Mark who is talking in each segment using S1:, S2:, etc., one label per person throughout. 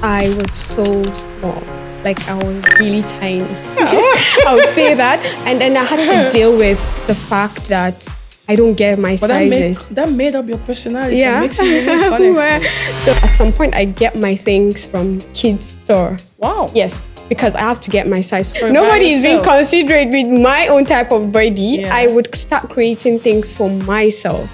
S1: I was so small. Like I was really tiny. I would say that. And then I had to deal with the fact that I don't get my sizes.
S2: That made up your personality.
S1: Yeah.
S2: It makes you unique, honestly.
S1: So at some point, I get my things from kids' store.
S2: Wow.
S1: Yes, because I have to get my size.
S2: For
S1: Nobody is being
S2: yourself.
S1: considerate with my own type of body.
S2: Yeah.
S1: I would start creating things for myself.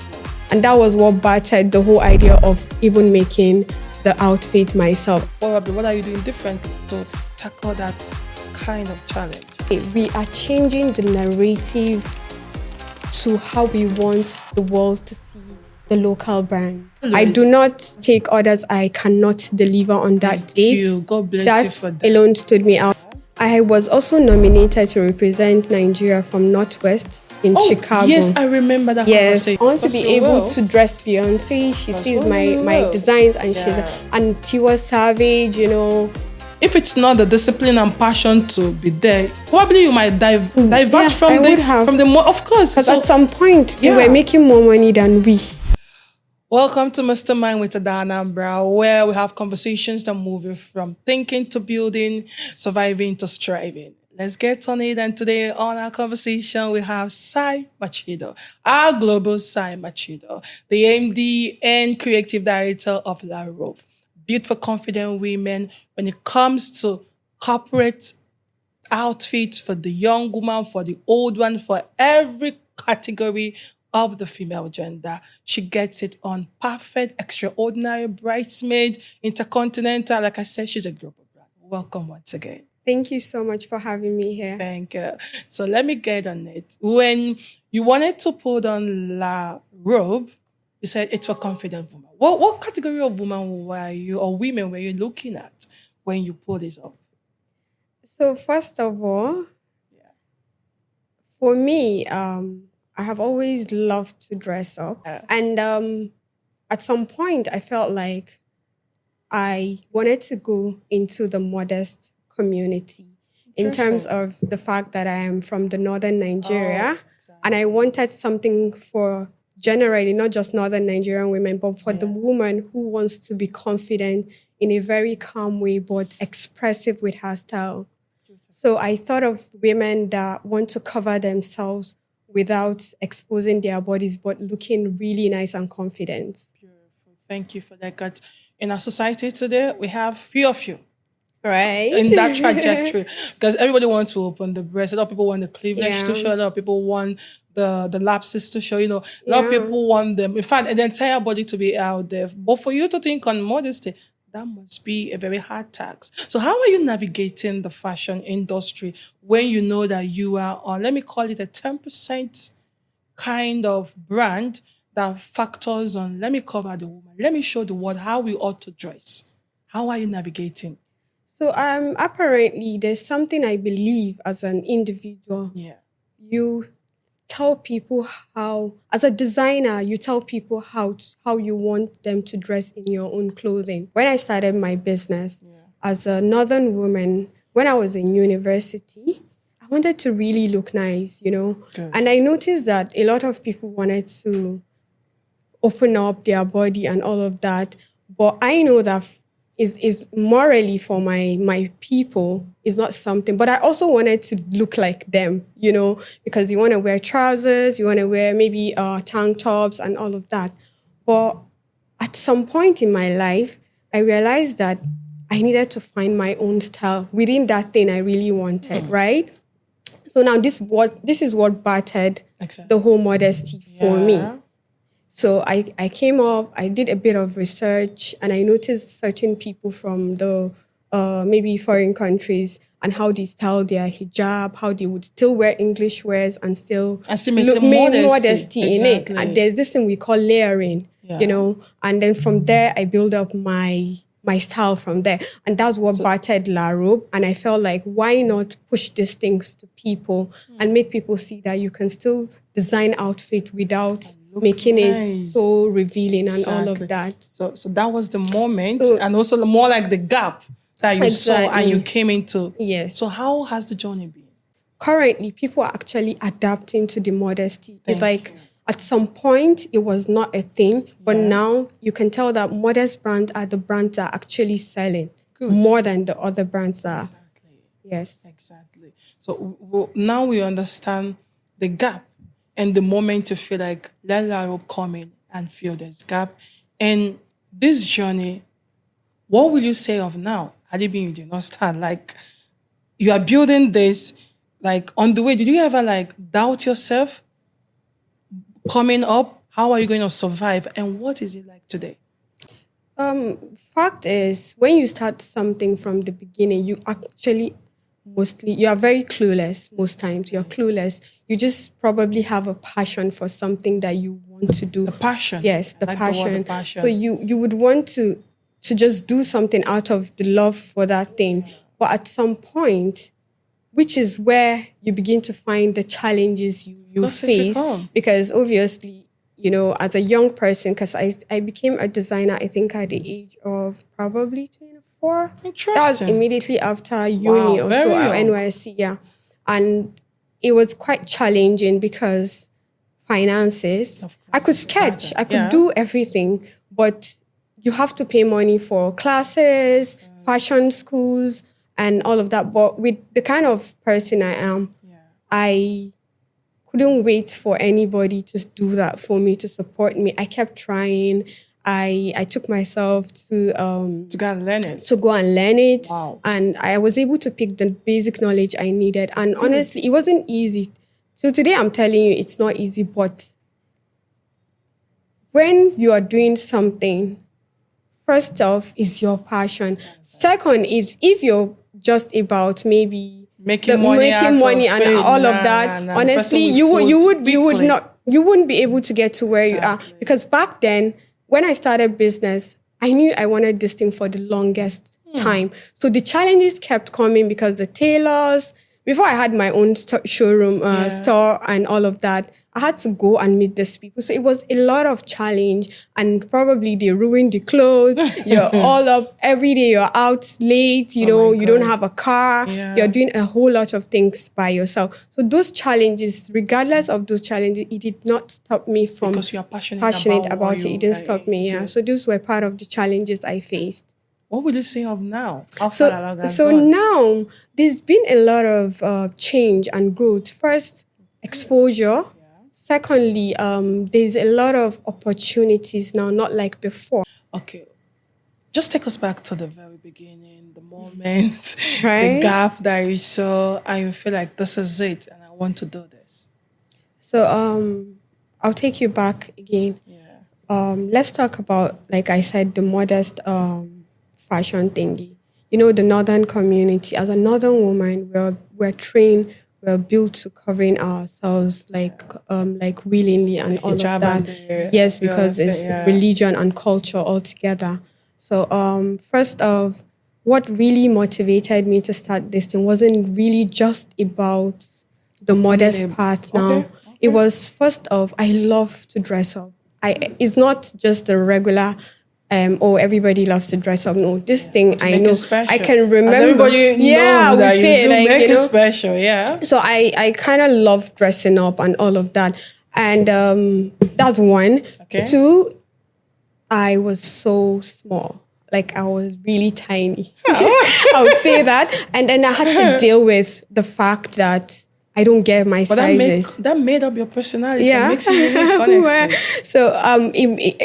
S1: And that was what battered the whole idea of even making the outfit myself.
S2: What are you doing differently to tackle that kind of challenge?
S1: We are changing the narrative to how we want the world to see the local brand. I do not take orders I cannot deliver on that day.
S2: You. God bless
S1: That
S2: you for that.
S1: alone stood me out. I was also nominated to represent Nigeria from Northwest in Chicago.
S2: Yes, I remember that
S1: Yes,
S2: conversation.
S1: I want to be able to dress Beyonce. She sees my designs and and Tiwa Savage, you know.
S2: If it's not the discipline and passion to be there, probably you might diverge from the more. Of course,
S1: because at some point we were making more money than we.
S2: Welcome to Masterminds with Ada Anambra, where we have conversations that move you from thinking to building, surviving to striving. Let's get on it. And today on our conversation, we have Saa Maccido, our global Saa Maccido, the MD and creative director of Larobe. Built for confident women when it comes to corporate outfits for the young woman, for the old one, for every category of the female gender. She gets it on. Perfect, extraordinary, bridesmaid, intercontinental. Like I said, she's a global brand. Welcome once again.
S1: Thank you so much for having me here.
S2: Thank you. So let me get on it. When you wanted to put on La Robe, you said it's for confident women. What category of woman were you, or women were you looking at when you pulled this up?
S1: So first of all, for me, I have always loved to dress up. And at some point, I felt like I wanted to go into the modest community in terms of the fact that I am from the northern Nigeria. And I wanted something for generally, not just northern Nigerian women, but for the woman who wants to be confident in a very calm way, but expressive with her style. So I thought of women that want to cover themselves without exposing their bodies, but looking really nice and confident.
S2: Beautiful. Thank you for that. Because in our society today, we have few of you.
S1: Right.
S2: In that trajectory. Because everybody wants to open the breast. A lot of people want the cleavage to show. A lot of people want the lapses to show. You know, a lot of people want them. In fact, the entire body to be out there. But for you to think on modesty, that must be a very hard task. So how are you navigating the fashion industry when you know that you are on, let me call it a 10% kind of brand that factors on, let me cover the woman. Let me show the world how we ought to dress. How are you navigating?
S1: So apparently there's something I believe as an individual.
S2: Yeah.
S1: You tell people how, as a designer, you tell people how you want them to dress in your own clothing. When I started my business as a northern woman, when I was in university, I wanted to really look nice, you know. Okay. And I noticed that a lot of people wanted to open up their body and all of that. But I know that is morally for my people is not something. But I also wanted to look like them, you know, because you want to wear trousers, you want to wear maybe tank tops and all of that. But at some point in my life, I realized that I needed to find my own style within that thing I really wanted, right? So now this is what battered the whole modesty for me. So I came up, I did a bit of research, and I noticed certain people from the maybe foreign countries and how they style their hijab, how they would still wear English wears and still make modesty in it. And there's this thing we call layering, you know, and then from there I build up my style from there. And that's what battered Larobe. And I felt like, why not push these things to people and make people see that you can still design outfit without making it so revealing and all of that.
S2: So that was the moment, and also more like the gap that you saw and you came into.
S1: Yes.
S2: So how has the journey been?
S1: Currently, people are actually adapting to the modesty. It's like at some point, it was not a thing, but now you can tell that modest brands are the brands that are actually selling. more than the other brands are.
S2: Exactly.
S1: Yes.
S2: Exactly. So now we understand the gap and the moment to feel like let Larobe come in and fill this gap. And this journey, what will you say of now? Adibin, you did not start. Like you are building this, like on the way, did you ever like doubt yourself coming up? How are you going to survive? And what is it like today?
S1: Fact is, when you start something from the beginning, you actually you are very clueless most times. You're clueless. You just probably have a passion for something that you want to do.
S2: The passion.
S1: Yes, the
S2: I like
S1: passion.
S2: The word, the passion.
S1: So you would want to just do something out of the love for that thing. But at some point, which is where you begin to find the challenges you face. Because obviously, as a young person, because I became a designer, I think at the age of probably 24.
S2: Interesting.
S1: That was immediately after uni or so, at NYSC, yeah. And it was quite challenging because finances, I could sketch, I could do everything, but you have to pay money for classes, fashion schools, and all of that. But with the kind of person I am, I couldn't wait for anybody to do that for me, to support me. I kept trying. I took myself to
S2: go and learn it.
S1: To go and learn it.
S2: Wow.
S1: And I was able to pick the basic knowledge I needed. And honestly, it wasn't easy. So today I'm telling you it's not easy, but when you are doing something, first off is your passion. Second is if you're just about maybe
S2: making money
S1: and all of that. Honestly, you wouldn't be able to get to where you are. Because back then, when I started business, I knew I wanted this thing for the longest time. So the challenges kept coming because the tailors, before I had my own showroom, store and all of that, I had to go and meet these people. So it was a lot of challenge, and probably they ruined the clothes. You're all up every day. You're out late. You don't have a car.
S2: Yeah.
S1: You're doing a whole lot of things by yourself. So those challenges, regardless of those challenges, it did not stop me from
S2: because you're passionate about
S1: it. It didn't stop me. Yeah. So those were part of the challenges I faced.
S2: What would you say of now?
S1: So now, there's been a lot of change and growth. First, exposure. Secondly, there's a lot of opportunities now, not like before.
S2: Okay. Just take us back to the very beginning, the moment,
S1: right?
S2: The gap that you saw, and you feel like this is it, and I want to do this.
S1: So I'll take you back again.
S2: Yeah.
S1: Let's talk about, like I said, the modest fashion thingy. The northern community. As a northern woman, we're trained, we're built to covering ourselves like willingly and all of that. Yes, because it's religion and culture altogether. So first of, what really motivated me to start this thing wasn't really just about the modest part now. Okay. It was first of, I love to dress up. It's not just the regular everybody loves to dress up. No, this thing I know. I can remember. As
S2: everybody knows that you make it special, yeah.
S1: So I kind of love dressing up and all of that. And that's one.
S2: Okay.
S1: Two, I was so small. Like, I was really tiny. I would say that. And then I had to deal with the fact that I don't get my sizes.
S2: That made up your personality. Yeah. It makes you unique, honestly.
S1: So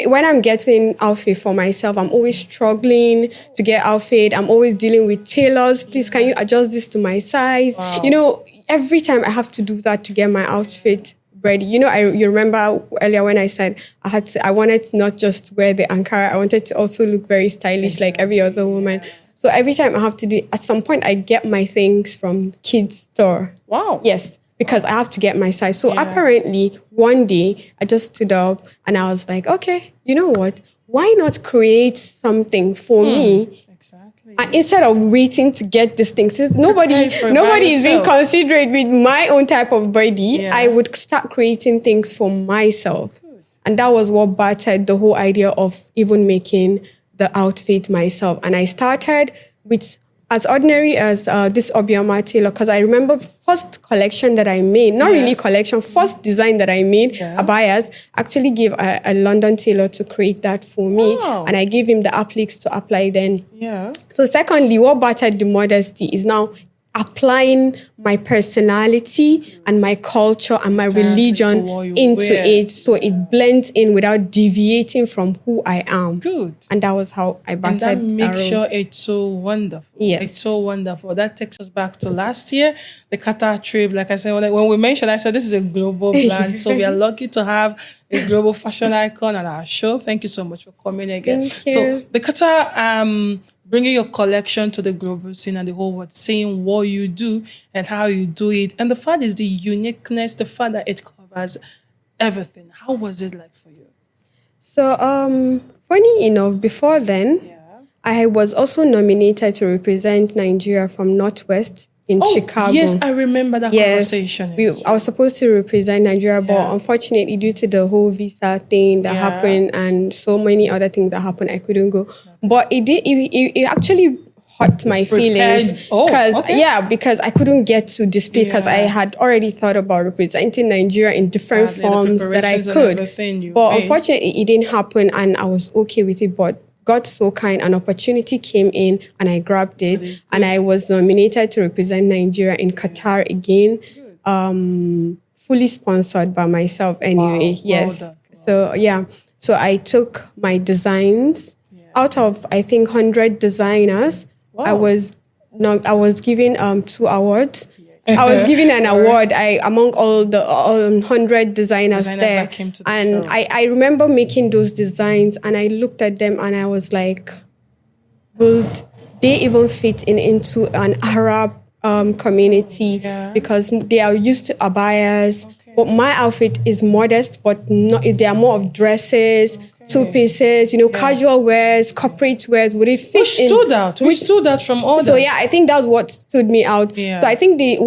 S1: when I'm getting outfit for myself, I'm always struggling to get outfit. I'm always dealing with tailors. Please, can you adjust this to my size? Wow. Every time I have to do that to get my outfit ready. You remember earlier when I said I wanted to not just wear the Ankara, I wanted to also look very stylish like every other woman. Yeah. So every time I have to do, at some point I get my things from kids' store.
S2: Wow.
S1: Yes, because I have to get my size. So apparently one day I just stood up and I was like, okay, you know what? Why not create something for me?
S2: Exactly.
S1: Instead of waiting to get this thing, since nobody is being considerate with my own type of body, I would start creating things for myself. Good. And that was what battered the whole idea of even making the outfit myself. And I started with as ordinary as this Obioma tailor, because I remember first collection that I made, not really collection, first design that I made, abayas, actually gave a London tailor to create that for me. And I gave him the appliques to apply then.
S2: Yeah.
S1: So secondly, what battered the modesty is now applying my personality and my culture and my religion into it, so it blends in without deviating from who I am.
S2: Good.
S1: And that was how I battered.
S2: And that makes sure it's so wonderful.
S1: Yes.
S2: It's so wonderful. That takes us back to last year, the Qatar trip. Like I said, when we mentioned, I said this is a global brand, so we are lucky to have a global fashion icon on our show. Thank you so much for coming again.
S1: Thank you.
S2: So the Qatar, bringing your collection to the global scene and the whole world, saying what you do and how you do it. And the fact is the uniqueness, the fact that it covers everything. How was it like for you?
S1: So, funny enough, before then, I was also nominated to represent Nigeria from Northwest in Chicago.
S2: Yes, I remember that conversation.
S1: I was supposed to represent Nigeria, but unfortunately, due to the whole visa thing that happened and so many other things that happened, I couldn't go. But it actually hurt my feelings because I couldn't get to display because I had already thought about representing Nigeria in different forms that I could. But unfortunately, it didn't happen, and I was okay with it. But God so kind, an opportunity came in and I grabbed it, and I was nominated to represent Nigeria in Qatar again, fully sponsored by myself anyway.
S2: Wow.
S1: Yes.
S2: Well
S1: So so I took my designs out of, I think, 100 designers. I was given 2 awards. I was given an award among all the 100 designers there.
S2: That came to the
S1: and
S2: show.
S1: I remember making those designs and I looked at them and I was like, would they even fit into an Arab community? Because they are used to abayas. But my outfit is modest, but not, they are more of dresses, two pieces, casual wears, corporate wears. Would it fit?
S2: Which stood out from others.
S1: So I think that's what stood me out. So I think the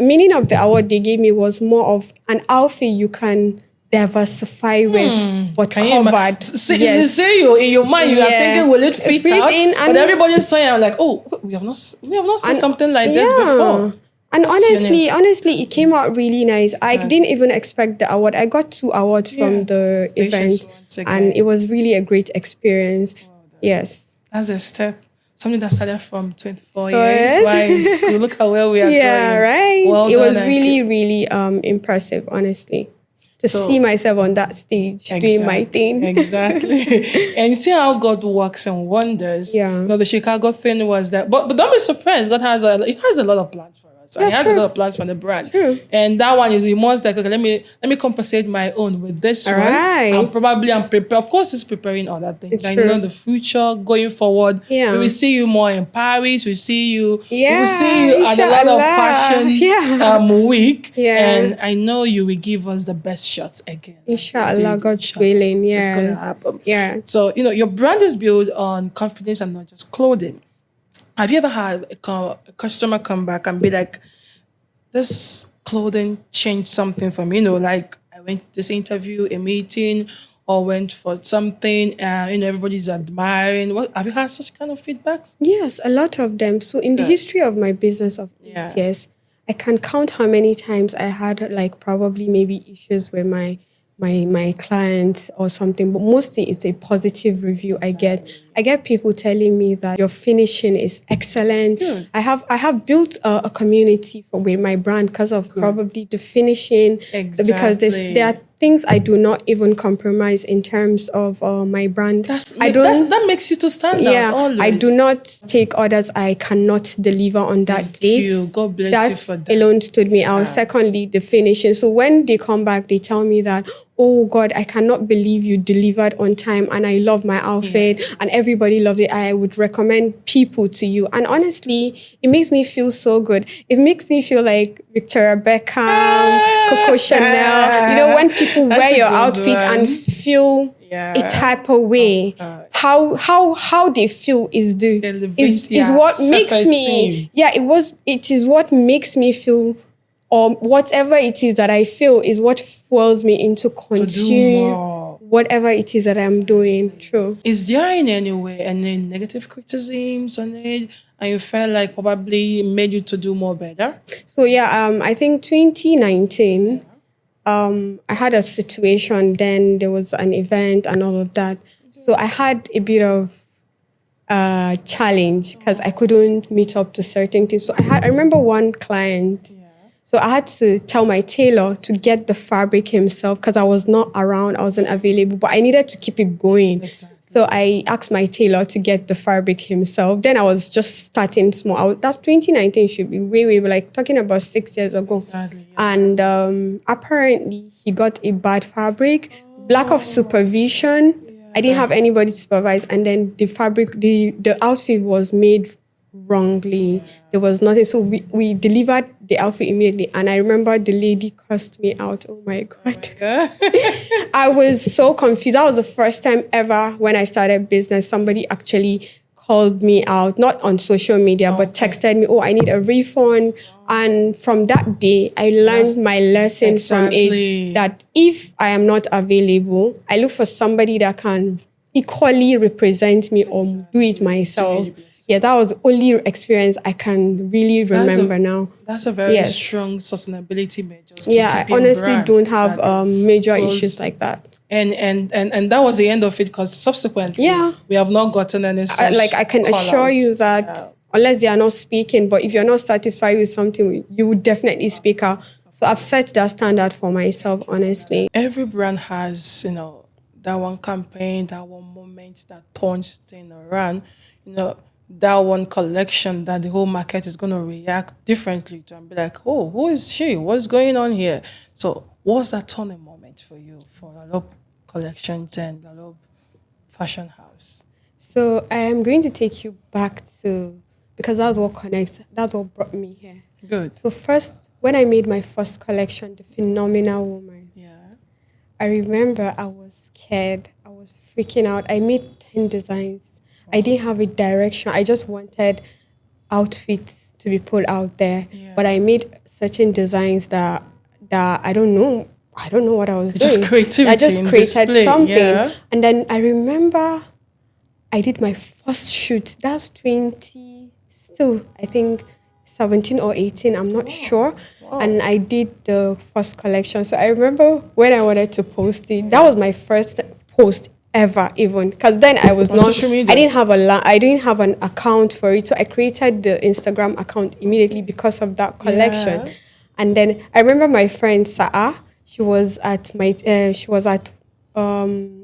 S1: meaning of the award they gave me was more of an outfit you can diversify with, but covered.
S2: Say you in your mind, you are thinking, will it fit out? But everybody's saying, I'm like, oh, we have not seen something like this before.
S1: And honestly, it came out really nice. I didn't even expect the award. I got 2 awards from the event, and it was really a great experience. Yes.
S2: That's a step. Something that started from 24 years. Why in school? Look how well we are going.
S1: Yeah, right.
S2: Well
S1: it was
S2: done,
S1: really, really impressive, honestly. To see myself on that stage doing my thing.
S2: Exactly. And you see how God works and wonders.
S1: Yeah.
S2: The Chicago thing was that, but don't be surprised. God has a lot of plans for us. And he has a lot of plans for the brand.
S1: True.
S2: And that one is the most like, okay, let me compensate my own with this one.
S1: Right.
S2: And probably I'm prepared. Of course, it's preparing other things. I know the future going forward.
S1: Yeah.
S2: We will see you more in Paris. We see you.
S1: Yeah.
S2: We will see you at a lot of fashion week.
S1: Yeah.
S2: And I know you will give us the best shots again.
S1: Inshallah, God's willing. Yes.
S2: It's going to happen.
S1: Yeah.
S2: So, your brand is built on confidence and not just clothing. Have you ever had a customer come back and be like, this clothing changed something for me? Like I went to this interview, a meeting, or went for something, everybody's admiring. Have you had such kind of feedbacks?
S1: Yes, a lot of them. So in the history of my business of 8 years, I can count how many times I had like probably maybe issues with my clients or something, but mostly it's a positive review. I get people telling me that your finishing is excellent. Good. I have built a community with my brand because of probably the finishing. Exactly. Because there are things I do not even compromise in terms of my brand.
S2: That makes you to stand out. Always.
S1: I do not take orders I cannot deliver on that day.
S2: God bless
S1: that
S2: you for that.
S1: Alone stood me out. Secondly, the finishing. So when they come back, they tell me that, oh God, I cannot believe you delivered on time and I love my outfit and everybody loved it. I would recommend people to you. And honestly, it makes me feel so good. It makes me feel like Victoria Beckham, Coco Chanel. When people wear your outfit and feel a type of way, how they feel is what makes me. It is what makes me feel. Or whatever it is that I feel is what fuels me into continue whatever it is that I'm doing. True.
S2: Is there in any way any negative criticisms on it, and you felt like probably it made you to do more better?
S1: So yeah, I think 2019, I had a situation. Then there was an event and all of that. So I had a bit of challenge because I couldn't meet up to certain things. So I remember one client. So I had to tell my tailor to get the fabric himself because I was not around, I wasn't available, but I needed to keep it going.
S2: Exactly.
S1: So I asked my tailor to get the fabric himself. Then I was just starting small. That's 2019 should be way, like talking about 6 years ago.
S2: Exactly.
S1: And apparently he got a bad fabric, lack of supervision. I didn't have anybody to supervise. And then the fabric, the outfit was made wrongly. There was nothing. So we delivered the outfit immediately. And I remember the lady cursed me out. Oh my God. I was so confused. That was the first time ever when I started business, somebody actually called me out, not on social media, but texted me, oh, I need a refund. And from that day, I learned my lesson from it, that if I am not available, I look for somebody that can equally represent me or do it myself. Yeah, that was the only experience I can really remember now.
S2: That's a very strong sustainability measure.
S1: Yeah, I honestly don't have major issues like that.
S2: And that was the end of it, because subsequently we have not gotten any such
S1: I can assure you that unless they are not speaking, but if you're not satisfied with something, you would definitely speak out. So I've set that standard for myself, honestly.
S2: Every brand has, that one campaign, that one moment that turns things around, that one collection that the whole market is going to react differently to and be like, oh, who is she? What's going on here? So what's that turning moment for you for Larobe Collections and Larobe Fashion House?
S1: So I am going to take you back to, because that's what connects, that's what brought me here.
S2: Good.
S1: So first, when I made my first collection, The Phenomenal Woman, I remember I was scared. I was freaking out. I made 10 designs. I didn't have a direction. I just wanted outfits to be put out there. But I made certain designs that I don't know what I was doing.
S2: Just creativity.
S1: I just created something.
S2: Yeah.
S1: And then I remember I did my first shoot. That's 17 or 18, I'm not sure. Wow. And I did the first collection. So I remember when I wanted to post it, that was my first post ever, even, because then I was not social media. I didn't have an account for it, so I created the Instagram account immediately because of that collection. And then I remember my friend Saa, she was at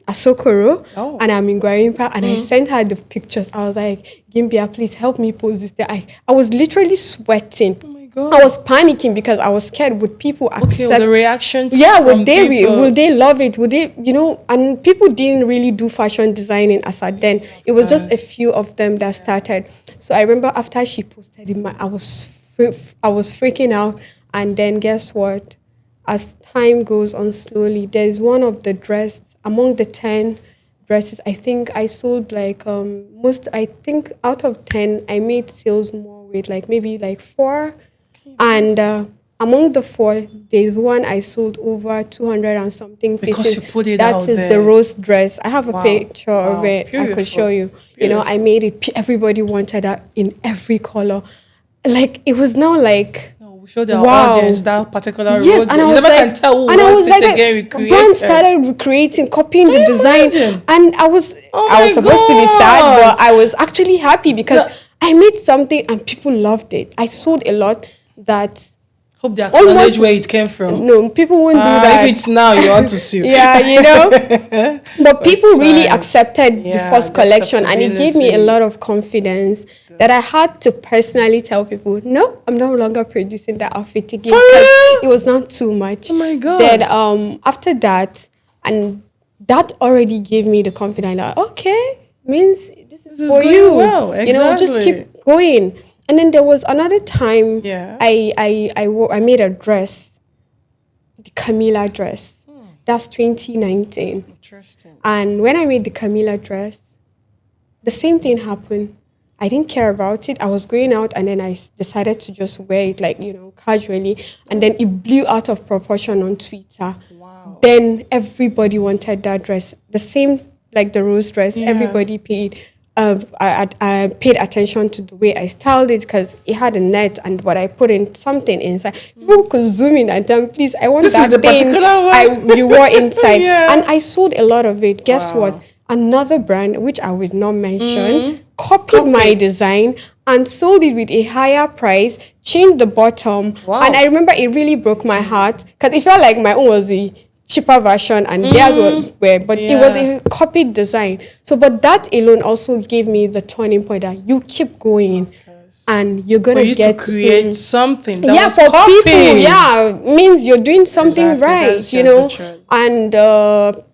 S1: Asokoro, and I'm in Guarimpa, and I sent her the pictures. I was like, Gimbia, please help me post this. I was literally sweating. Oh my God. I was panicking because I was scared. Would people accept
S2: the reactions?
S1: Would they love it? Would they, and people didn't really do fashion designing as at then. It was just a few of them that started. So I remember after she posted it, I was freaking out. And then guess what? As time goes on slowly, there's one of the dresses, among the 10 dresses, I think I sold out of 10, I made sales more with maybe 4. And among the 4, there's one I sold over 200 and something pieces.
S2: Because you put it
S1: that
S2: out
S1: is
S2: there.
S1: The rose dress. I have a picture of it. Beautiful. I could show you. Beautiful. I made it. Everybody wanted that in every color. It was now
S2: we showed our audience that particular road.
S1: And I was
S2: can tell who wants it again recreated.
S1: Brand started recreating, copying the design. And I was supposed to be sad, but I was actually happy because I made something and people loved it. I sold a lot that...
S2: Hope they acknowledge where it came from.
S1: No, people won't do that.
S2: If it's now, you want to sue.
S1: But people really accepted the first collection, and it gave me a lot of confidence that I had to personally tell people, no, I'm no longer producing that outfit again because it was not too much.
S2: Oh my God.
S1: Then after that, and that already gave me the confidence that, okay, means this is for you.
S2: Well. Exactly.
S1: Just keep going. And then there was another time I made a dress, the Camila dress. That's 2019.
S2: Interesting.
S1: And when I made the Camila dress, the same thing happened. I didn't care about it. I was going out and then decided to just wear it like, casually. And then it blew out of proportion on Twitter.
S2: Wow.
S1: Then everybody wanted that dress. The same like the rose dress,
S2: Yeah.
S1: everybody paid. I paid attention to the way I styled it because it had a net and what I put in something inside. People could zoom in and tell me, please, I want
S2: This
S1: that
S2: is the
S1: thing
S2: particular one.
S1: you wore inside.
S2: Yeah.
S1: And I sold a lot of it. Guess
S2: Wow.
S1: what? Another brand, which I will not mention, copied my design and sold it with a higher price, changed the bottom.
S2: Wow.
S1: And I remember it really broke my heart because it felt like my own was the cheaper version and theirs were, but it was a copied design. So, but that alone also gave me the turning point that you keep going and you're going
S2: For you
S1: get
S2: to create something that was
S1: for
S2: copied.
S1: people, means you're doing something
S2: Exactly,
S1: right,
S2: that's the truth.
S1: and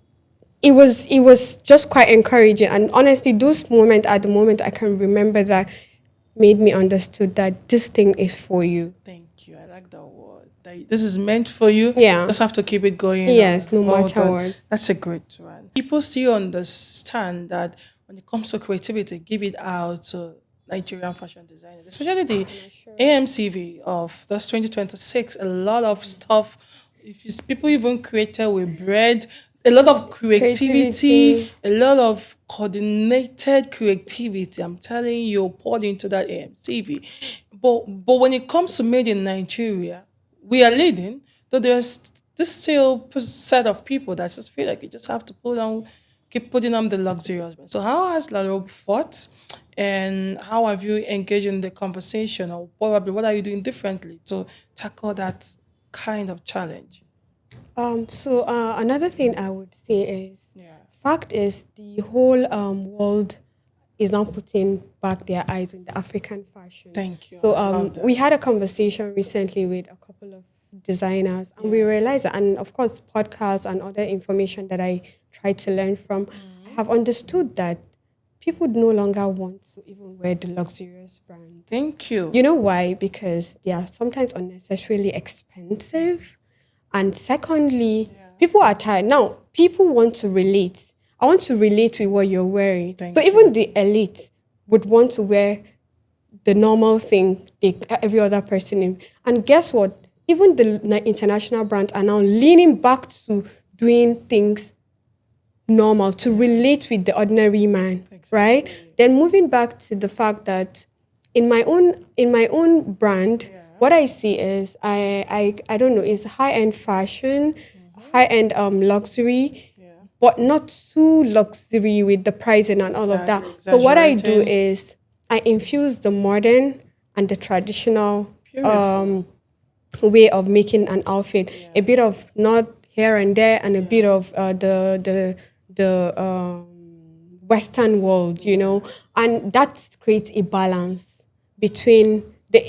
S1: it was just quite encouraging. And honestly, those moments at the moment I can remember that made me understood that this thing is for you.
S2: Thank you. I like that word. This is meant for you.
S1: Yeah.
S2: Just have to keep it going.
S1: Yes, no
S2: Well
S1: matter
S2: done.
S1: what.
S2: That's a good one. People still understand that when it comes to creativity, give it out to Nigerian fashion designers, especially the AMCV of this 2026. A lot of stuff. If it's people even created with bread, a lot of creativity, a lot of coordinated creativity. I'm telling you, poured into that AMCV. But when it comes to made in Nigeria, we are leading, though there's this still set of people that just feel like you just have to keep putting on the luxurious. So how has Larobe fought, and how have you engaged in the conversation, or probably what are you doing differently to tackle that kind of challenge?
S1: So another thing I would say is, fact is the whole world is now putting back their eyes in the African fashion.
S2: Thank you.
S1: So we had a conversation recently with a couple of designers, and we realized that, and of course podcasts and other information that I try to learn from, I have understood that people no longer want to even wear the luxurious brands.
S2: Thank you.
S1: You know why? Because they are sometimes unnecessarily expensive. And secondly, people are tired. Now, people want to relate. I want to relate with what you're wearing. So even the elite would want to wear the normal thing every other person in. And guess what? Even the international brands are now leaning back to doing things normal, to relate with the ordinary man, right? Then moving back to the fact that in my own brand, what I see is I don't know, is high-end fashion, high-end luxury, but not too luxury with the pricing and all of that. So what I do is I infuse the modern and the traditional way of making an outfit. A bit of not here and there, and a bit of the Western world, and that creates a balance between the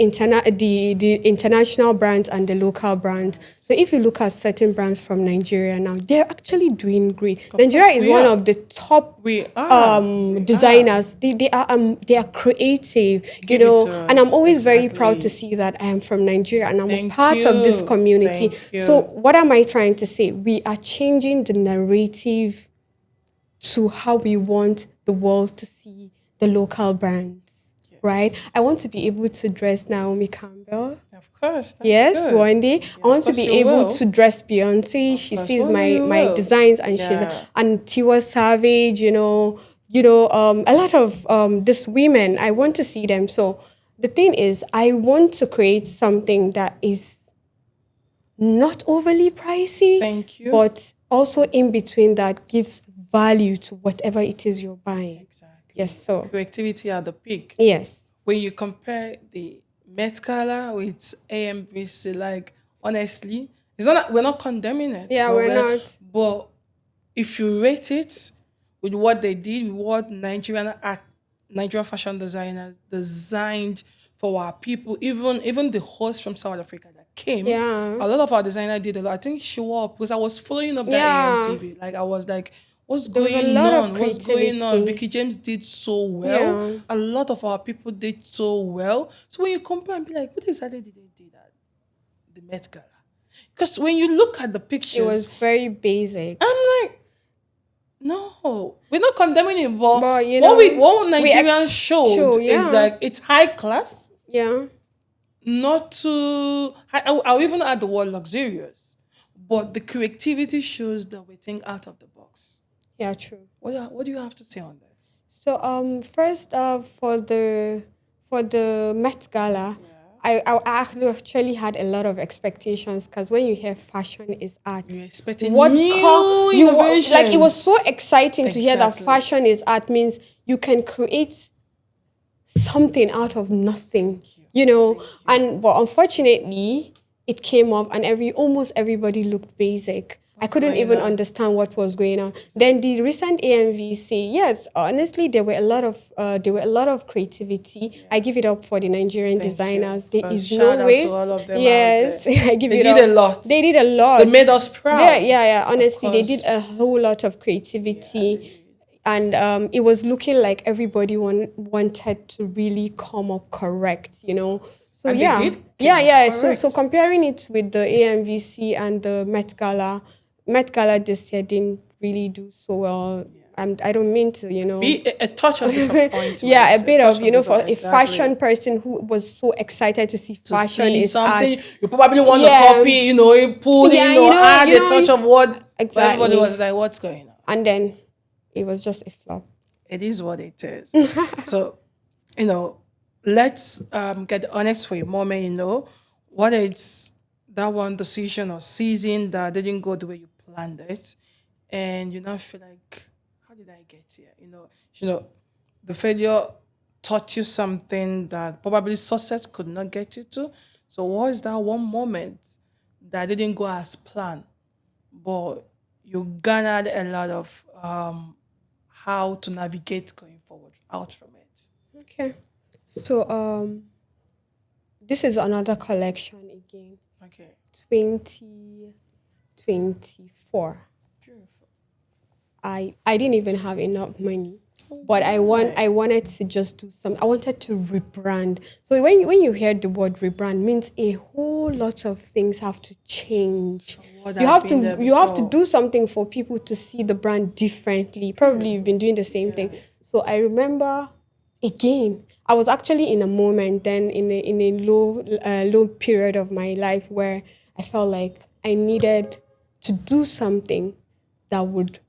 S1: international brands and the local brands. So if you look at certain brands from Nigeria now, they're actually doing great. Nigeria is one of the top designers. They are creative, and I'm always very proud to see that I am from Nigeria and I'm a part of this community. So what am I trying to say? We are changing the narrative to how we want the world to see the local brands. Right? I want to be able to dress Naomi Campbell.
S2: Of course.
S1: Yes,
S2: good.
S1: one day. I want to be able to dress Beyonce. She sees my designs and and Tiwa Savage, a lot of these women. I want to see them. So the thing is, I want to create something that is not overly pricey.
S2: Thank you.
S1: But also in between that gives value to whatever it is you're buying.
S2: Exactly.
S1: Yes, so
S2: creativity at the peak.
S1: Yes.
S2: When you compare the Met Gala with AMVC, like honestly, it's not we're not condemning it.
S1: Yeah, we're not.
S2: But if you rate it with what they did, with what Nigerian fashion designers designed for our people, even the host from South Africa that came, a lot of our designers did a lot. I think she wore, because I was following up that AMCB. Like I was like, what's going on? What's going on? Vicky James did so well. A lot of our people did so well. So when you compare and be like, what exactly did they do at the Met Gala? Because when you look at the pictures,
S1: it was very basic.
S2: I'm like, no, No, we're not condemning it, but
S1: But you
S2: what
S1: know,
S2: what
S1: we
S2: Nigerians showed is
S1: yeah,
S2: like it's high class,
S1: yeah,
S2: not too. I'll even add the word luxurious, but the creativity shows that we think out of the box.
S1: yeah, true.
S2: What do you have to say on this?
S1: So first for the Met Gala, I actually had a lot of expectations because when you hear fashion is art,
S2: You're expecting new
S1: like it was
S2: innovations.
S1: so exciting to hear that
S2: Exactly.
S1: fashion is art means you can create something out of nothing, you know. And but unfortunately, it came up, and almost everybody looked basic. I couldn't
S2: going
S1: even
S2: on?
S1: understand what was going on. Then the recent AMVC, yes, honestly, there were a lot of creativity. I give it up for the Nigerian
S2: Thank you.
S1: designers. There
S2: First,
S1: is no
S2: shout out to
S1: way.
S2: all of them out there.
S1: Yes, I give
S2: They
S1: it
S2: did
S1: up.
S2: a lot.
S1: They did a lot.
S2: They made us proud.
S1: Yeah.
S2: Of
S1: Honestly, they did
S2: course.
S1: a whole lot of creativity, and it was looking like everybody wanted to really come up correct, you know. So
S2: And they
S1: yeah,
S2: did came up
S1: yeah.
S2: correct.
S1: So comparing it with the AMVC and the Met Gala this year didn't really do so well. I don't mean to, you know.
S2: Be a touch of disappointment.
S1: Yeah, a bit
S2: touch
S1: of, you know, for a
S2: exactly.
S1: fashion person who was so excited to see
S2: To
S1: fashion
S2: see
S1: is art.
S2: something you probably want to
S1: Yeah,
S2: copy, you know, you pull
S1: yeah,
S2: in or add
S1: you
S2: a
S1: know,
S2: touch of what. But everybody
S1: exactly.
S2: was like, "What's going on?"
S1: And then it was just a flop.
S2: It is what it is. So, you know, let's get honest for a moment. You know, what it's that one decision or season that didn't go the way you planned it, and you now feel like, how did I get here? You know, the failure taught you something that probably success could not get you to. So, what is that one moment that didn't go as planned, but you garnered a lot of how to navigate going forward out from it?
S1: Okay. So this is another collection again.
S2: Okay.
S1: 2024.
S2: Beautiful.
S1: I didn't even have enough money. But
S2: Right.
S1: I wanted to just do some. I wanted to rebrand. So when you hear the word rebrand, means a whole lot of things have to change.
S2: What has been there
S1: You have to
S2: before.
S1: do something for people to see the brand differently. Probably you've been doing the same thing. So I remember again, I was actually in a moment then in a low period of my life where I felt like I needed to do something that would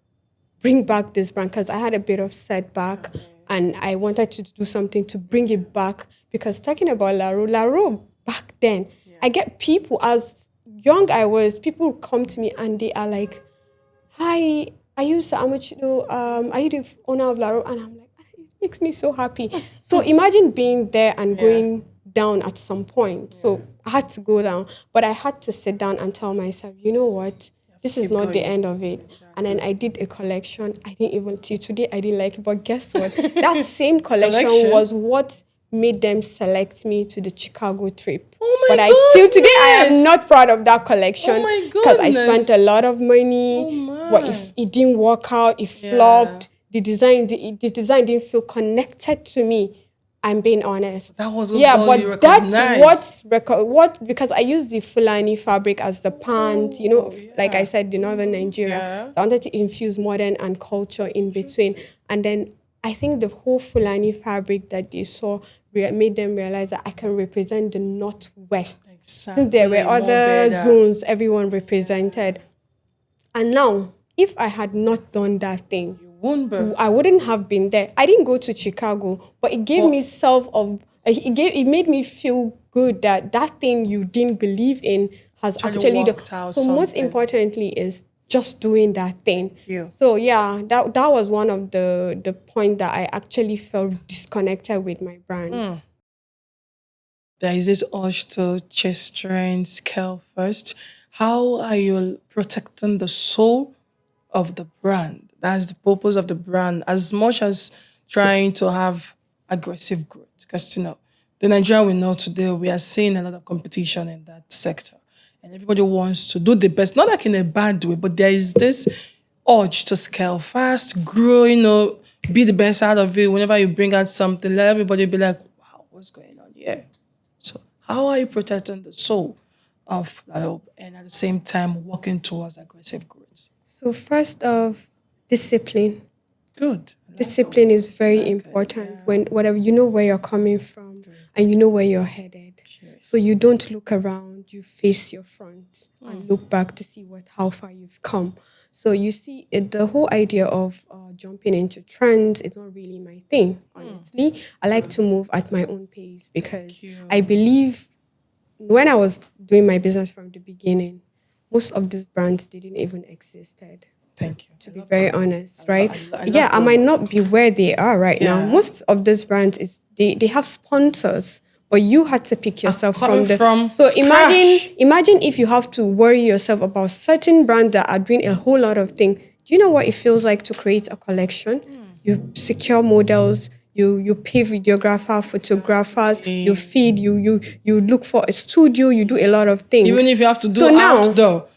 S1: bring back this brand because I had a bit of setback and I wanted to do something to bring it back. Because talking about Larobe back then, I get people as young I was, people come to me and they are like, "Hi, are you Saa Maccido? Are you the owner of Larobe?" And I'm like, it makes me so happy. So imagine being there and going down at some point. So I had to go down, but I had to sit down and tell myself, you know what? This is
S2: keep
S1: not the
S2: going.
S1: end of it. And then I did a collection. I didn't even till today I didn't like it. But guess what? That same collection was what made them select me to the Chicago trip.
S2: Oh
S1: But
S2: my
S1: till today I am
S2: goodness.
S1: not proud of that collection
S2: Oh my
S1: because I
S2: goodness.
S1: spent a lot of money.
S2: Oh
S1: But
S2: my.
S1: if it didn't work out, it flopped. The design didn't feel connected to me. I'm being honest.
S2: That was what got you
S1: But that's
S2: recognized.
S1: what because I used the Fulani fabric as the pant, you know, like I
S2: yeah.
S1: said, the northern Nigeria.
S2: Yeah.
S1: So I wanted to infuse modern and culture in between. And then I think the whole Fulani fabric that they saw made them realize that I can represent the Northwest.
S2: Exactly.
S1: Since there were
S2: More
S1: other
S2: better.
S1: zones everyone represented. And now, if I had not done that thing,
S2: You won't be.
S1: I wouldn't have been there. I didn't go to Chicago, but it gave me it made me feel good that that thing you didn't believe in has actually done.
S2: worked out
S1: So most
S2: something.
S1: importantly is just doing that thing.
S2: you.
S1: So yeah, that was one of the point that I actually felt disconnected with my brand.
S2: There is this urge to chase trends, scale first. How are you protecting the soul of the brand? That's the purpose of the brand, as much as trying to have aggressive growth. Because the Nigeria we know today, we are seeing a lot of competition in that sector. And everybody wants to do the best, not like in a bad way, but there is this urge to scale fast, grow, be the best out of it. Whenever you bring out something, let everybody be like, wow, what's going on here? So how are you protecting the soul of Larobe and at the same time working towards aggressive growth?
S1: So first off, discipline.
S2: Good.
S1: Discipline is very important when whatever you know where you're coming from and you know where you're headed. So you don't look around, you face your front and look back to see how far you've come. So you see, the whole idea of jumping into trends is not really my thing, honestly. I like to move at my own pace because I believe when I was doing my business from the beginning, most of these brands didn't even existed.
S2: Thank you.
S1: To be very honest, right? I might not be where they are right now. Most of these brands they have sponsors, but you had to pick yourself from so imagine if you have to worry yourself about certain brands that are doing a whole lot of things. Do you know what it feels like to create a collection? You secure models, you pay videographer, photographers, you feed, you look for a studio, you do a lot of things.
S2: Even if you have to do outdoor.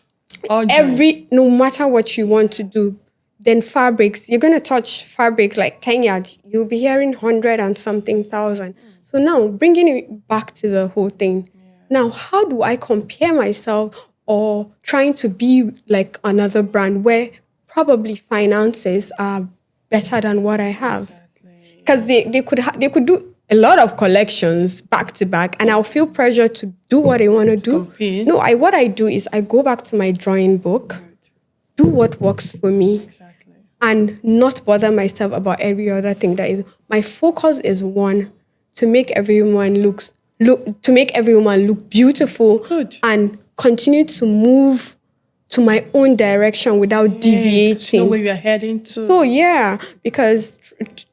S1: No matter what you want to do, then fabrics, you're going to touch fabric like 10 yards, you'll be hearing 100 and something thousand. So now bringing it back to the whole thing. Now, how do I compare myself or trying to be like another brand where probably finances are better than what I have? Because they could do a lot of collections back to back, and I'll feel pressure to do what I want to do.
S2: Compete.
S1: No, what I do is I go back to my drawing book, do what works for me, and not bother myself about every other thing that is. My focus is one, to make everyone look beautiful and continue to move to my own direction without deviating.
S2: You know where you're heading to.
S1: So because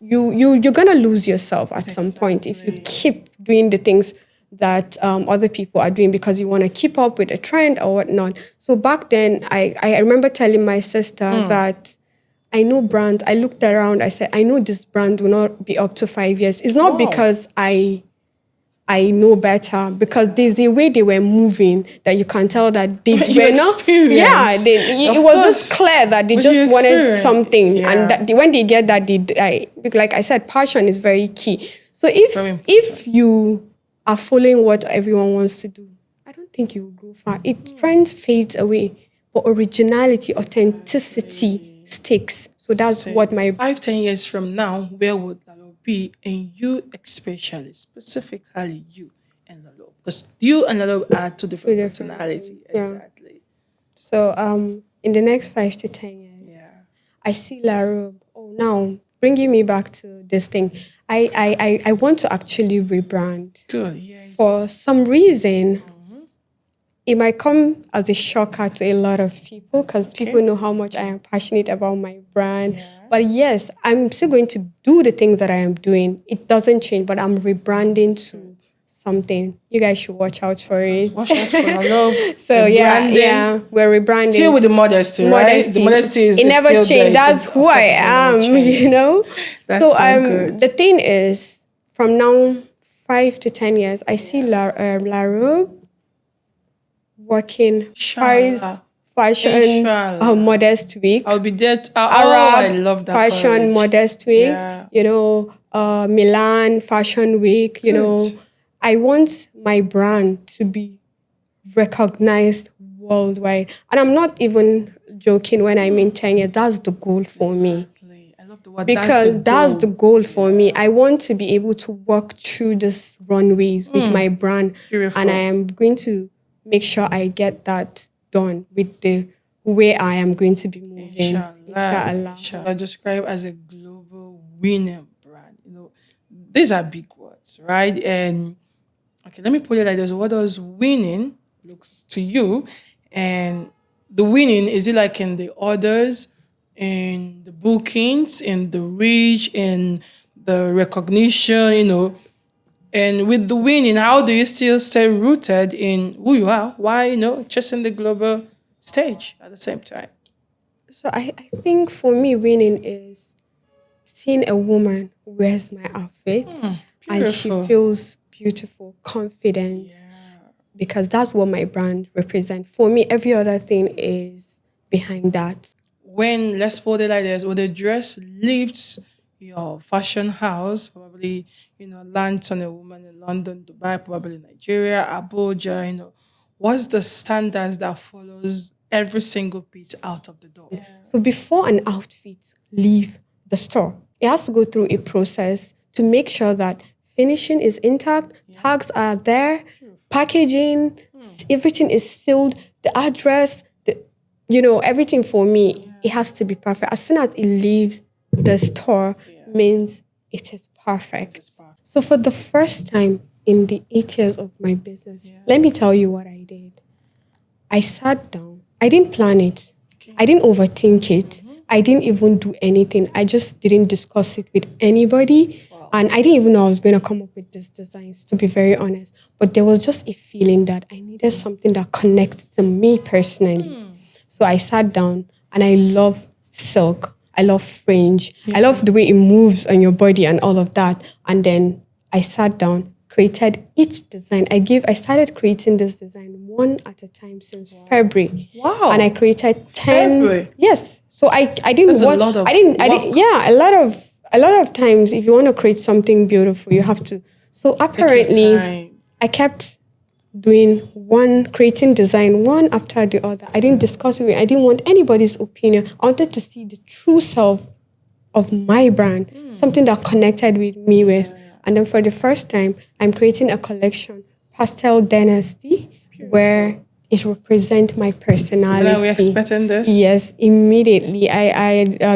S1: you're gonna lose yourself at some point if you keep doing the things that other people are doing because you want to keep up with a trend or whatnot. So back then, I remember telling my sister that I know brands. I looked around. I said, I know this brand will not be up to 5 years. It's not because I know better, because there's a way they were moving that you can tell that they were not. Yeah, it was just clear that they just wanted something, and that when they get that, like I said, passion is very key. So if you are following what everyone wants to do, I don't think you will go far. Trends fades away, but originality, authenticity sticks. So that's what my
S2: 5-10 years from now, where would Larobe be, and you specifically you and Larobe, because you and Larobe are two different personalities. Exactly.
S1: So in the next 5 to 10 years, I see Larobe. Oh, now bringing me back to this thing, I want to actually rebrand.
S2: Good. Yes.
S1: For some reason. It might come as a shocker to a lot of people because people know how much I am passionate about my brand. But yes, I'm still going to do the things that I am doing. It doesn't change, but I'm rebranding to something. You guys should watch out for it.
S2: Watch out for Larobe.
S1: So we're rebranding.
S2: Still with the modesty, right? The modesty is
S1: never
S2: still
S1: changed.
S2: there.
S1: That's who I am, you know?
S2: That's so good.
S1: The thing is, from now 5 to 10 years, I see Larobe working Paris Fashion Modest Week.
S2: I'll be there.
S1: I
S2: love that
S1: Fashion
S2: college.
S1: Modest Week. You know, Milan Fashion Week. You know, I want my brand to be recognized worldwide, and I'm not even joking when I mean 10 years. That's the goal for me.
S2: I love the word.
S1: Because that's the goal for me. I want to be able to walk through this runways with my brand, and I am going to make sure I get that done with the way I am going to be moving. Inshallah.
S2: I describe as a global winning brand. You know, these are big words, right? And okay, let me put it like this: what does winning looks to you? And the winning, is it like in the orders, in the bookings, in the reach, in the recognition? You know. And with the winning, how do you still stay rooted in who you are? Why, chasing the global stage at the same time?
S1: So I think for me, winning is seeing a woman who wears my outfit and she feels beautiful, confident, because that's what my brand represents. For me, every other thing is behind that.
S2: When, let's put it like this, when the dress lifts your fashion house, probably, lands on a woman in London, Dubai, probably Nigeria, Abuja, what's the standards that follows every single piece out of the door?
S1: So before an outfit leave the store. It has to go through a process to make sure that finishing is intact, tags are there, packaging, everything is sealed, the address, everything for me, it has to be perfect. As soon as it leaves the store, means it is perfect. So for the first time in the 8 years of my business, let me tell you what I did. I sat down. I didn't plan it. I didn't overthink it. I didn't even do anything. I just didn't discuss it with anybody. And I didn't even know I was going to come up with these designs, to be very honest. But there was just a feeling that I needed something that connects to me personally. So I sat down, and I love silk. I love fringe. I love the way it moves on your body and all of that. And then I sat down, created each design. I started creating this design one at a time since February.
S2: Wow.
S1: And I created 10.
S2: February?
S1: Yes. So I didn't
S2: That's
S1: want,
S2: a lot of
S1: I didn't,
S2: work.
S1: yeah, a lot of times if you want to create something beautiful, you have to. So apparently
S2: time.
S1: I kept creating design one after the other. I didn't discuss it. I didn't want anybody's opinion. I wanted to see the true self of my brand, something that connected with me with. And then for the first time, I'm creating a collection, Pastel Dynasty, where it represents my personality.
S2: And are we expecting this?
S1: Yes, immediately.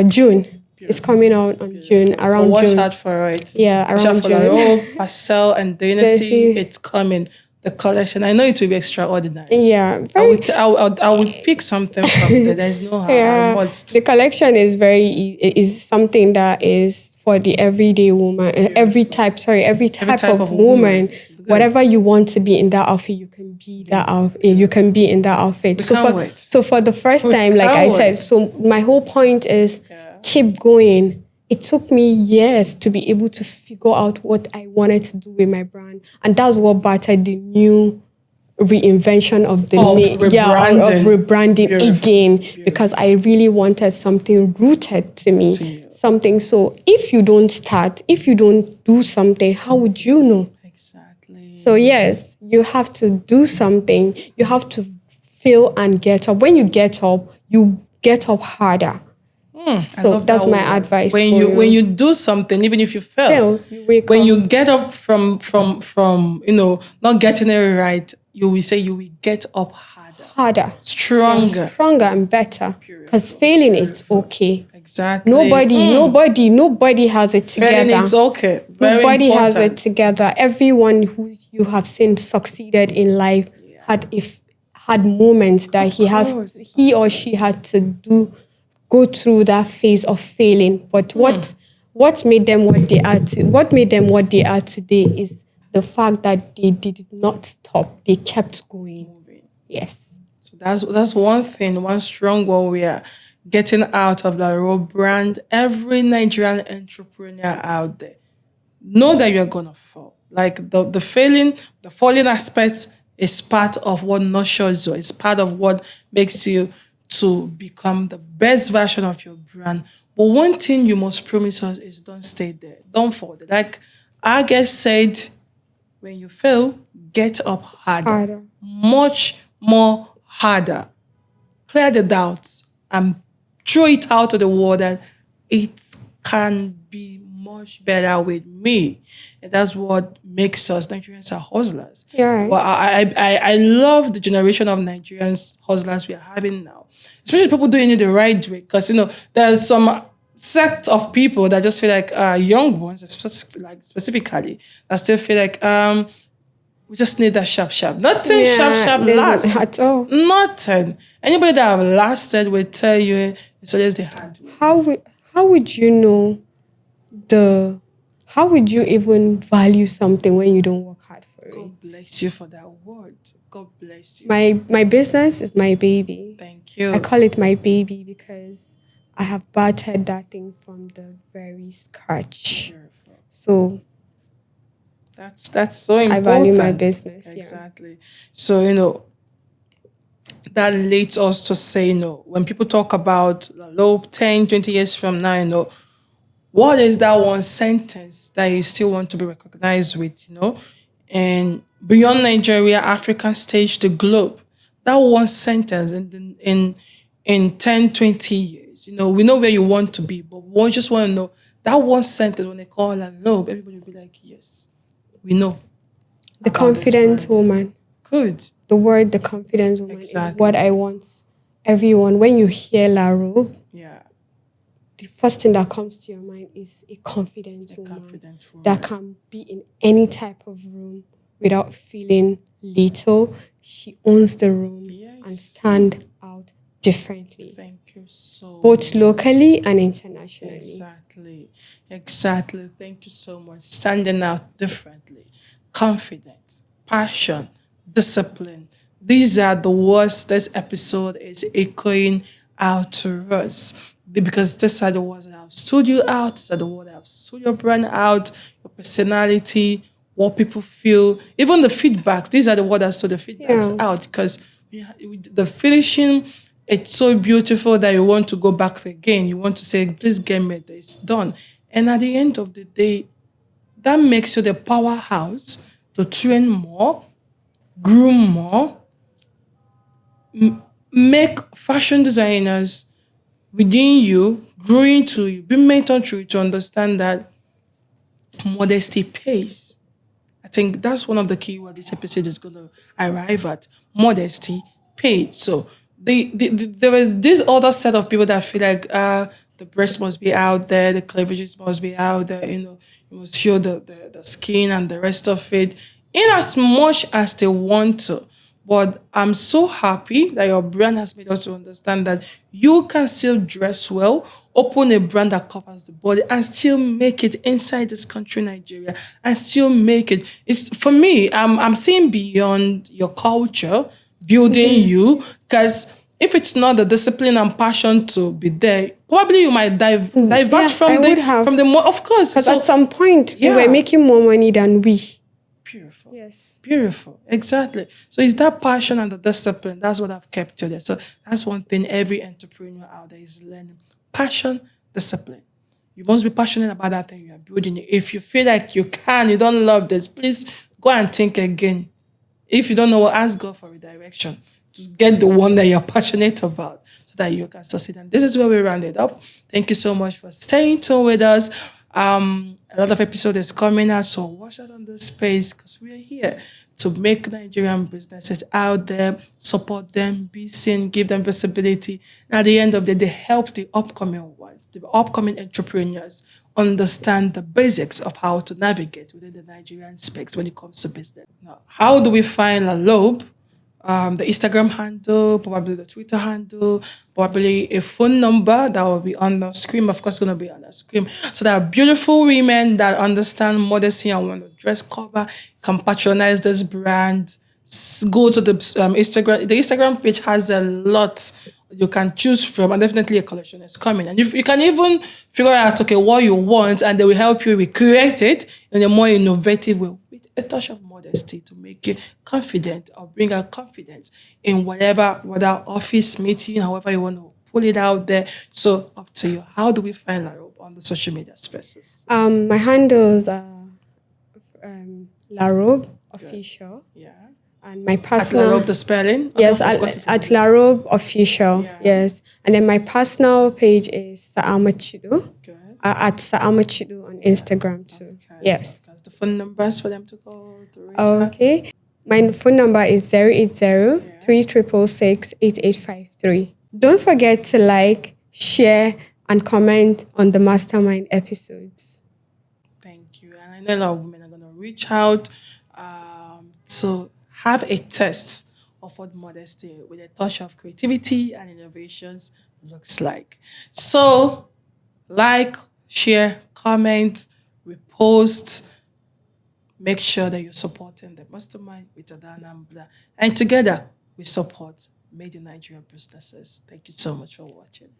S1: June. It's coming out on June, around
S2: So watch
S1: June.
S2: out for it.
S1: Yeah,
S2: Watch out
S1: around
S2: for
S1: June.
S2: Larobe, Pastel, and Dynasty.
S1: Dynasty.
S2: It's coming. The collection. I know it will be extraordinary.
S1: Yeah,
S2: I would pick something from there. There's no how. I must.
S1: The collection is something that is for the everyday woman, every type of woman. Whatever you want to be in that outfit, you can be that outfit. You can be in that outfit. So for the first time, like I said, so my whole point is keep going. It took me years to be able to figure out what I wanted to do with my brand. And that's what battered the new reinvention of the name. Of rebranding again. Because I really wanted something rooted to me. Something. So if you don't start, if you don't do something, how would you know?
S2: Exactly.
S1: So yes, you have to do something. You have to feel and get up. When you get up harder. So that's my advice.
S2: When you do something, even if you fail,
S1: you wake
S2: when
S1: up.
S2: you get up from not getting it right, you will say you will get up harder, stronger,
S1: and better. Because failing is okay.
S2: Exactly.
S1: Nobody has it together.
S2: Failing it's okay. Very
S1: Nobody
S2: important.
S1: has it together. Everyone who you have seen succeeded in life had moments that he or she had to go through that phase of failing. But what made them what they are today is the fact that they did not stop. They kept going. Yes.
S2: So that's one thing, one strong one we are getting out of the Robe brand. Every Nigerian entrepreneur out there, know that you're gonna fall. Like the falling aspect is part of what nurtures you. It's part of what makes you to become the best version of your brand. But one thing you must promise us is don't stay there. Don't fall there. Like our guest said, when you fail, get up harder. Much more harder. Clear the doubts and throw it out to the world that it can be much better with me. And that's what makes us Nigerians are hustlers.
S1: Yeah, right.
S2: But I love the generation of Nigerians hustlers we are having now. Especially people doing it the right way. Because, there's some sect of people that just feel like young ones, specifically, that still feel like we just need that sharp. Nothing sharp lasts.
S1: At all.
S2: Nothing. Anybody that have lasted will tell you it's always the hard way.
S1: How would you know how would you even value something when you don't work hard for it?
S2: God bless you for that word. God bless you.
S1: My business is my baby.
S2: Thank you.
S1: I call it my baby because I have battered that thing from the very scratch.
S2: Beautiful.
S1: So
S2: that's so important.
S1: I value my business.
S2: Exactly. Yeah. So, that leads us to say, when people talk about 10, 20 years from now, what is that one sentence that you still want to be recognized with, And beyond Nigeria, African stage, the globe, that one sentence in in 10, 20 years? We know where you want to be, but we just want to know that one sentence when they call Larobe, everybody will be like, yes, we know
S1: The
S2: about this
S1: confident
S2: brand.
S1: woman.
S2: Good.
S1: The word the confident woman is
S2: Exactly.
S1: what I want everyone. When you hear Larobe,
S2: Yeah.
S1: the first thing that comes to your mind is a confident woman
S2: Confident woman.
S1: that can be in any type of room without feeling little. She owns the room and stand out differently,
S2: Thank you so
S1: both locally and internationally.
S2: Exactly. Thank you so much. Standing out differently. Confidence, passion, discipline. These are the words this episode is echoing out to us. Because these are the words that have stood you out, these are the words that have stood your brand out, your personality, what people feel, even the feedbacks. These are the words that stood the feedbacks out, because the finishing, it's so beautiful that you want to go back again. You want to say, please get me this done. And at the end of the day, that makes you the powerhouse to train more, groom more, make fashion designers within you, growing to you, be mentored through you to understand that modesty pays. I think that's one of the key words this episode is going to arrive at. Modesty paid. So there is this other set of people that feel like the breast must be out there, the cleavages must be out there, you must show the skin and the rest of it, in as much as they want to. But I'm so happy that your brand has made us to understand that you can still dress well, open a brand that covers the body, and still make it inside this country, Nigeria, and still make it. It's for me. I'm seeing beyond your culture, building you, because if it's not the discipline and passion to be there, probably you might divert from the more. Of course,
S1: because at some point we were making more money than we.
S2: Beautiful.
S1: Yes.
S2: Beautiful. Exactly. So it's that passion and the discipline. That's what I've kept you there. So that's one thing every entrepreneur out there is learning. Passion, discipline. You must be passionate about that thing you are building. If you feel like you don't love this, please go and think again. If you don't know what, ask God for a direction to get the one that you're passionate about so that you can succeed. And this is where we round it up. Thank you so much for staying tuned with us. A lot of episode is coming out, so watch out on this space because we are here to make Nigerian businesses out there, support them, be seen, give them visibility. And at the end of the day, help the upcoming ones, the upcoming entrepreneurs understand the basics of how to navigate within the Nigerian space when it comes to business. Now, how do we find Larobe? The Instagram handle, probably the Twitter handle, probably a phone number that will be on the screen. Of course, going to be on the screen. So there are beautiful women that understand modesty and want to dress cover, can patronize this brand. Go to the Instagram. The Instagram page has a lot you can choose from, and definitely a collection is coming. And you can even figure out, okay, what you want, and they will help you recreate it in a more innovative way with a touch of modesty to make you confident or bring out confidence in whether office meeting, however you want to pull it out there. So up to you. How do we find Larobe on the social media spaces?
S1: My handles are Larobe official.
S2: Yeah.
S1: And my personal...
S2: At Larobe, the spelling?
S1: Yes, at Larobe official. Yeah. Yes. And then my personal page is Saa Maccido. At Saa Maccido on Instagram too. Okay. Yes.
S2: So that's the phone numbers for them to go to reach.
S1: Okay. My phone number is 080-3666-8853. Don't forget to like, share, and comment on the Mastermind episodes.
S2: Thank you. And I know a lot of women are going to reach out to have a test of what modesty with a touch of creativity and innovations looks like. So, like, share, comment, repost. Make sure that you're supporting the Mastermind with Ada Anambra. And together, we support Made in Nigeria businesses. Thank you so much for watching.